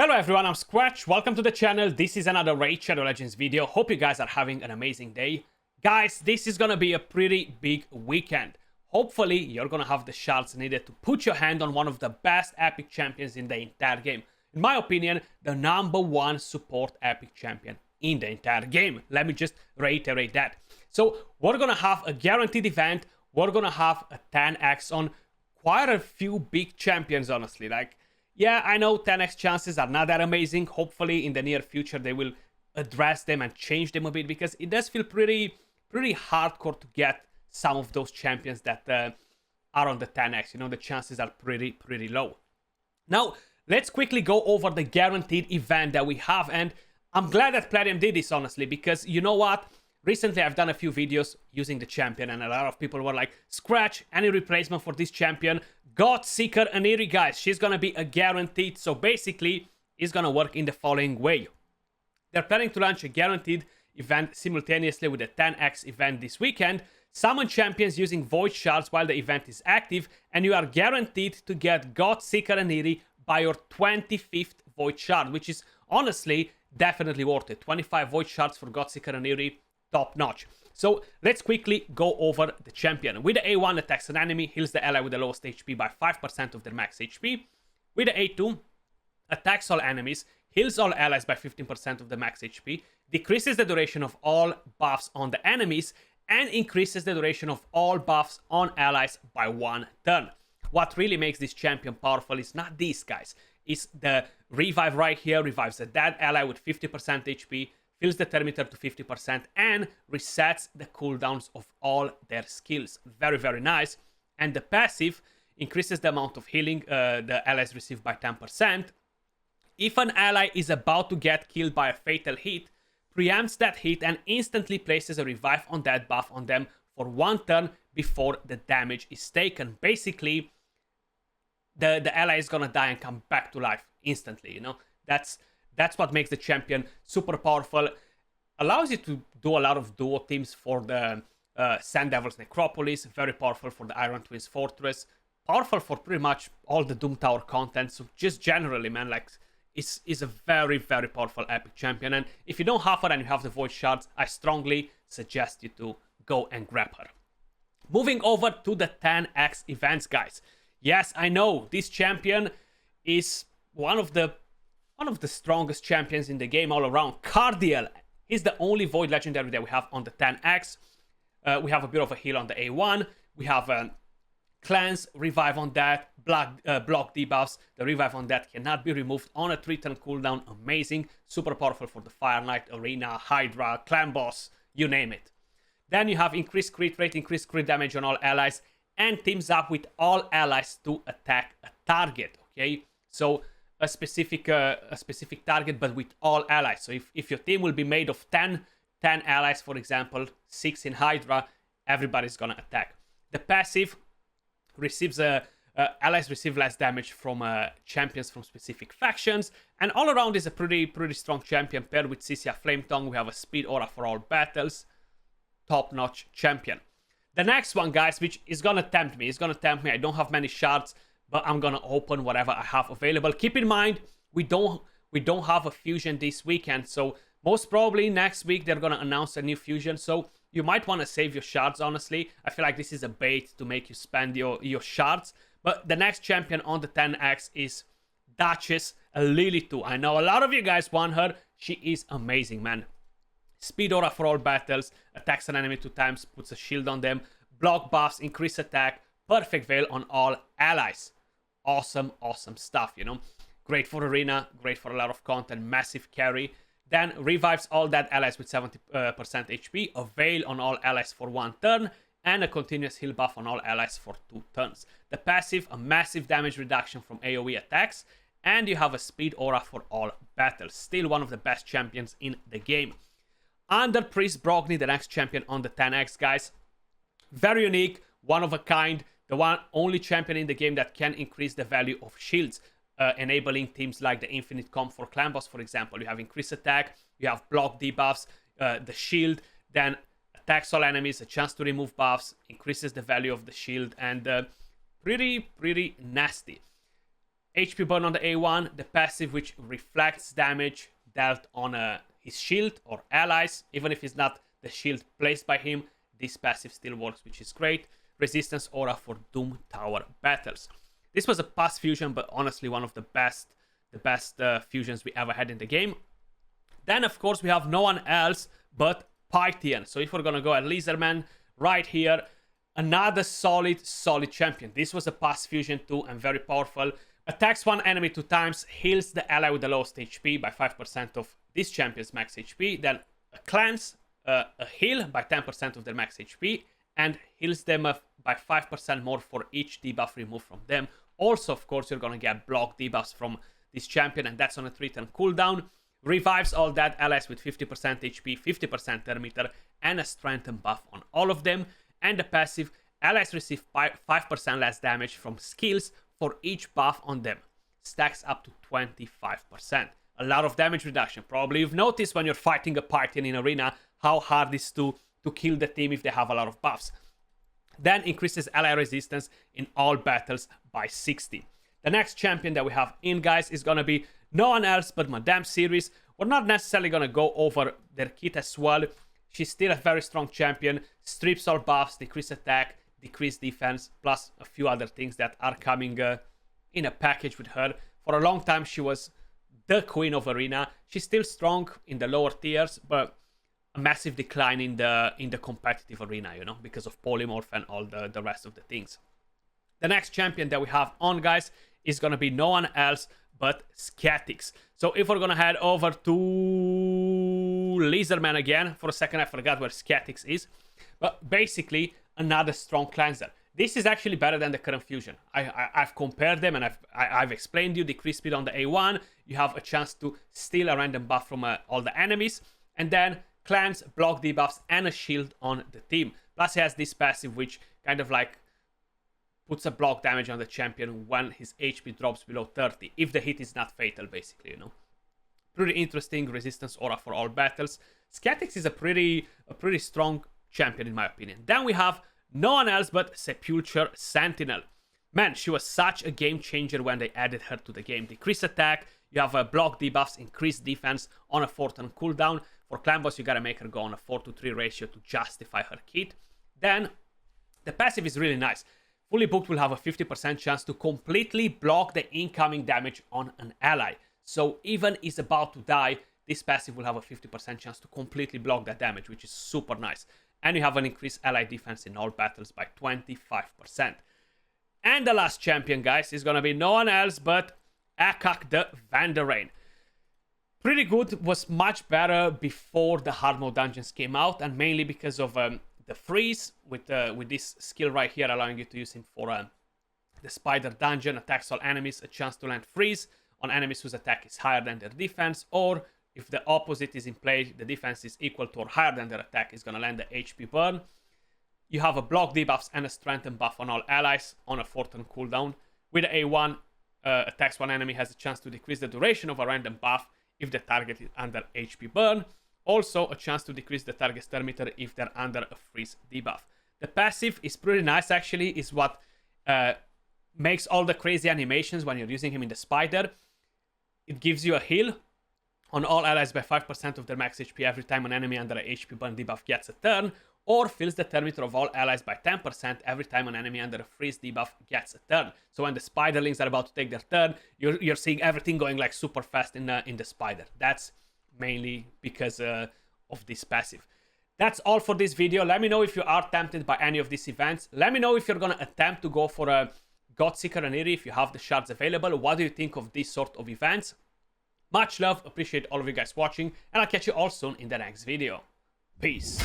Hello everyone, I'm Skratch. Welcome to the channel. This is another Raid Shadow Legends video. Hope you guys are having an amazing day. Guys, this is gonna be a pretty big weekend. Hopefully, you're gonna have the shards needed to put your hand on one of the best epic champions in the entire game. In my opinion, the #1 support epic champion in the entire game. Let me just reiterate that. So, we're gonna have a guaranteed event. We're gonna have a 10x on quite a few big champions, honestly. Yeah, I know 10x chances are not that amazing. Hopefully, in the near future, they will address them and change them a bit, because it does feel pretty hardcore to get some of those champions that are on the 10x. You know, the chances are pretty low. Now, let's quickly go over the guaranteed event that we have, and I'm glad that Platinum did this, honestly, because you know what? Recently, I've done a few videos using the champion, and a lot of people were like, Skratch, any replacement for this champion? Godseeker Aniri, guys, she's gonna be a guaranteed. So basically, it's gonna work in the following way. They're planning to launch a guaranteed event simultaneously with the 10x event this weekend. Summon champions using void shards while the event is active, and you are guaranteed to get Godseeker Aniri by your 25th void shard, which is honestly definitely worth it. 25 void shards for Godseeker Aniri, top notch. So let's quickly go over the champion. With the A1, attacks an enemy, heals the ally with the lowest HP by 5% of their max HP. With the A2, attacks all enemies, heals all allies by 15% of the max HP, decreases the duration of all buffs on the enemies, and increases the duration of all buffs on allies by 1 turn. What really makes this champion powerful is not these guys. It's the revive right here, revives a dead ally with 50% HP, fills the thermometer to 50%, and resets the cooldowns of all their skills. Very nice. And the passive increases the amount of healing the allies receive by 10%. If an ally is about to get killed by a fatal hit, preempts that hit and instantly places a revive on that buff on them for 1 turn before the damage is taken. Basically, the ally is gonna die and come back to life instantly, you know? That's what makes the champion super powerful. Allows you to do a lot of duo teams for the Sand Devil's Necropolis. Very powerful for the Iron Twins Fortress. Powerful for pretty much all the Doom Tower content. So just generally, man, like, it's a very powerful epic champion. And if you don't have her and you have the Void Shards, I strongly suggest you to go and grab her. Moving over to the 10x events, guys. Yes, I know this champion is one of the strongest champions in the game all around. Cardiel is the only Void Legendary that we have on the 10x. We have a bit of a heal on the A1. We have a Cleanse, Revive on that, block debuffs. The Revive on that cannot be removed on a 3-turn cooldown. Amazing. Super powerful for the Fire Knight, Arena, Hydra, Clan Boss, you name it. Then you have increased crit rate, increased crit damage on all allies, and teams up with all allies to attack a target, okay? So a specific target, but with all allies. So if your team will be made of 10 allies, for example, 6 in Hydra, everybody's gonna attack. The passive receives allies receive less damage from champions from specific factions, and all around is a pretty strong champion. Paired with Sisia Flametongue, we have a speed aura for all battles. Top-notch champion. The next one, guys, which is gonna tempt me. I don't have many shards, but I'm gonna open whatever I have available. Keep in mind, we don't have a fusion this weekend, so most probably next week they're gonna announce a new fusion. So you might want to save your shards, honestly. I feel like this is a bait to make you spend your shards. But the next champion on the 10x is Duchess Lilith. I know a lot of you guys want her. She is amazing, man. Speed aura for all battles, attacks an enemy 2 times, puts a shield on them, block buffs, increase attack, perfect veil on all allies. Awesome stuff, you know. Great for arena, great for a lot of content, massive carry. Then revives all dead allies with 70% HP, a veil on all allies for 1 turn, and a continuous heal buff on all allies for 2 turns. The passive, a massive damage reduction from AoE attacks, and you have a speed aura for all battles. Still one of the best champions in the game. Under Priest Brogni, the next champion on the 10x, guys. Very unique, one of a kind, the only champion in the game that can increase the value of shields, enabling teams like the Infinite Comp for Clan Boss, for example. You have increased attack, you have block debuffs, the shield, then attacks all enemies, a chance to remove buffs, increases the value of the shield, and pretty nasty. HP burn on the A1, the passive which reflects damage dealt on his shield or allies. Even if it's not the shield placed by him, this passive still works, which is great. Resistance aura for Doom Tower battles. This was a past fusion, but honestly one of the best fusions we ever had in the game. Then of course we have no one else but Pythian. So if we're gonna go at Lizardman right here, another solid champion. This was a past fusion too and very powerful. Attacks one enemy 2 times, heals the ally with the lowest HP by 5% of this champion's max HP. Then a cleanse, a heal by 10% of their max HP, and heals them by 5% more for each debuff removed from them. Also, of course, you're gonna get block debuffs from this champion, and that's on a 3-turn cooldown. Revives all dead allies with 50% HP, 50% term meter, and a strengthen buff on all of them. And the passive, allies receive 5% less damage from skills for each buff on them. Stacks up to 25%. A lot of damage reduction. Probably you've noticed when you're fighting a Pythian in arena how hard it is to kill the team if they have a lot of buffs. Then increases ally resistance in all battles by 60. The next champion that we have in, guys, is gonna be no one else but Madame Series. We're not necessarily gonna go over their kit as well. She's still a very strong champion. Strips all buffs, decrease attack, decrease defense, plus a few other things that are coming in a package with her. For a long time, she was the queen of arena. She's still strong in the lower tiers, but a massive decline in the competitive arena, you know, because of polymorph and all the rest of the things. The next champion that we have on, guys, is gonna be no one else but Skratch. So if we're gonna head over to Lizardman again, for a second I forgot where Skratch is, but basically another strong cleanser. This is actually better than the current fusion. I've compared them and I've explained you. Decrease speed on the A1, you have a chance to steal a random buff from all the enemies, and then cleanse, block debuffs, and a shield on the team. Plus he has this passive which kind of like puts a block damage on the champion when his HP drops below 30, if the hit is not fatal, basically, you know. Pretty interesting resistance aura for all battles. Skratch is a pretty strong champion in my opinion. Then we have no one else but Sepulture Sentinel. Man, she was such a game changer when they added her to the game. Decrease attack, you have block debuffs, increased defense on a 4-turn cooldown. For clan boss, you gotta make her go on a 4-to-3 ratio to justify her kit. Then the passive is really nice. Fully booked will have a 50% chance to completely block the incoming damage on an ally. So even is about to die, this passive will have a 50% chance to completely block that damage, which is super nice. And you have an increased ally defense in all battles by 25%. And the last champion, guys, is gonna be no one else but Akak the Vanderain. Pretty good, was much better before the hard mode dungeons came out, and mainly because of the freeze with this skill right here, allowing you to use him for the spider dungeon. Attacks all enemies, a chance to land freeze on enemies whose attack is higher than their defense, or if the opposite is in play, the defense is equal to or higher than their attack, is gonna land the HP burn. You have a block debuffs and a strengthen buff on all allies on a 4-turn cooldown. With the A1, attacks one enemy has a chance to decrease the duration of a random buff if the target is under HP burn. Also, a chance to decrease the target's turn meter if they're under a freeze debuff. The passive is pretty nice, actually. Is what makes all the crazy animations when you're using him in the spider. It gives you a heal on all allies by 5% of their max HP every time an enemy under a HP burn debuff gets a turn, or fills the turn meter of all allies by 10% every time an enemy under a freeze debuff gets a turn. So when the spiderlings are about to take their turn, you're seeing everything going like super fast in the spider. That's mainly because of this passive. That's all for this video. Let me know if you are tempted by any of these events. Let me know if you're gonna attempt to go for a Godseeker and Eerie if you have the shards available. What do you think of these sort of events? Much love, appreciate all of you guys watching, and I'll catch you all soon in the next video. Peace.